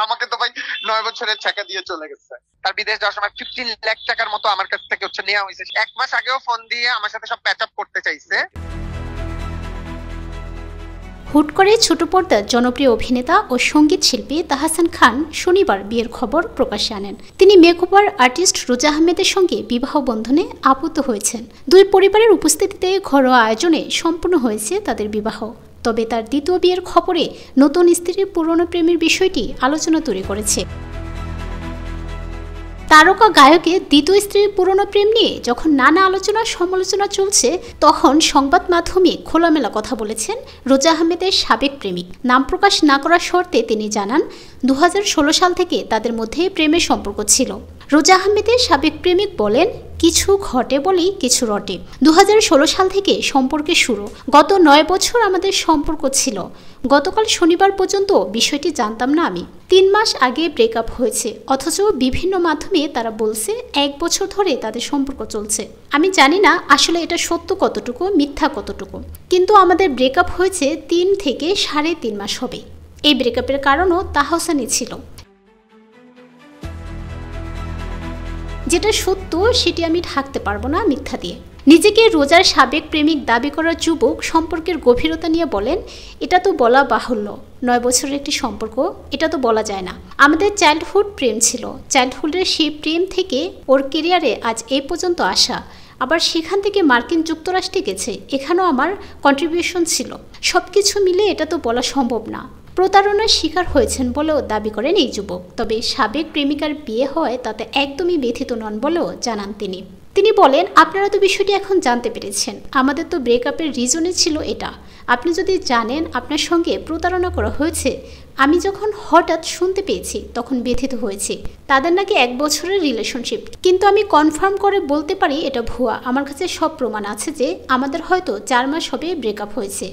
আমাকে তো ভাই 9 বছরের ছেঁকা দিয়ে চলে গেছে। তার বিদেশ যাওয়ার সময় 15 লাখ টাকার মতো আমার কাছ থেকে নেওয়া হয়েছে। 1 মাস আগেও ফোন দিয়ে আমার সাথে সব প্যাচ আপ করতে চাইছে। হুট করে ছোট পর্দার জনপ্রিয় অভিনেতা ও সঙ্গীত শিল্পী তাহসান খান শনিবার বিয়ের খবর প্রকাশ্যে আনেন। তিনি মেকওভার আর্টিস্ট রোজা আহমেদের সঙ্গে বিবাহ বন্ধনে আবদ্ধ হয়েছেন। দুই পরিবারের উপস্থিতিতে ঘরোয়া আয়োজনে সম্পূর্ণ হয়েছে তাদের বিবাহ। তবে তার দ্বিতীয় বিয়ের খবরে নতুন স্ত্রীর পুরনো প্রেমের বিষয়টি আলোচনা তৈরি করেছে। তারকা গায়কের দ্বিতীয় স্ত্রীর পুরনো প্রেম নিয়ে যখন নানা আলোচনা সমালোচনা চলছে, তখন সংবাদ মাধ্যমে খোলামেলা কথা বলেছেন রোজা আহমেদের সাবেক প্রেমিক। নাম প্রকাশ না করার শর্তে তিনি জানান, 2016 সাল থেকে তাদের মধ্যে প্রেমের সম্পর্ক ছিল। রোজা আহমেদের সাবেক প্রেমিক বলেন, কিছু ঘটে বলেই কিছু রটে। 2016 সাল থেকে সম্পর্কের শুরু। গত 9 বছর আমাদের সম্পর্ক ছিল। গতকাল শনিবার পর্যন্ত বিষয়টি জানতাম না আমি। 3 মাস আগে ব্রেকআপ হয়েছে, অথচ বিভিন্ন মাধ্যমে তারা বলছে 1 বছর ধরে তাদের সম্পর্ক চলছে। আমি জানি না আসলে এটা সত্য কতটুকু, মিথ্যা কতটুকু, কিন্তু আমাদের ব্রেকআপ হয়েছে 3 থেকে 3.5 মাস হবে। এই ব্রেকআপের কারণও তাহসানই ছিল। যেটা সত্য সেটি আমি ঢাকতে পারবো না মিথ্যা দিয়ে। নিজেকে রোজার সাবেক প্রেমিক দাবি করা যুবক সম্পর্কের গভীরতা নিয়ে বলেন, এটা তো বলা বাহুল্য, 9 বছরের একটি সম্পর্ক, এটা তো বলা যায় না। আমাদের চাইল্ডহুড প্রেম ছিল। চাইল্ডহুডের সেই প্রেম থেকে ওর কেরিয়ারে আজ এই পর্যন্ত আসা, আবার সেখান থেকে মার্কিন যুক্তরাষ্ট্রে গেছে, এখানেও আমার কন্ট্রিবিউশন ছিল। সব কিছু মিলে এটা তো বলা সম্ভব না। প্রতারণার শিকার হয়েছেন বলেও দাবি করেন এই যুবক। তবে সাবেক প্রেমিকার বিয়ে হয় তাতে একদমই ব্যথিত নন বলেও জানান তিনি। তিনি বলেন, আপনারা তো বিষয়টি এখন জানতে পেরেছেন। আমাদের তো ব্রেকআপের রিজনই ছিল এটা। আপনি যদি জানেন আপনার সঙ্গে প্রতারণা করা হয়েছে, আমি যখন হঠাৎ শুনতে পেয়েছি তখন ব্যথিত হয়েছি। তাদের নাকি 1 বছরের রিলেশনশিপ, কিন্তু আমি কনফার্ম করে বলতে পারি এটা ভুয়া। আমার কাছে সব প্রমাণ আছে যে আমাদের হয়তো 4 মাস হবে ব্রেকআপ হয়েছে।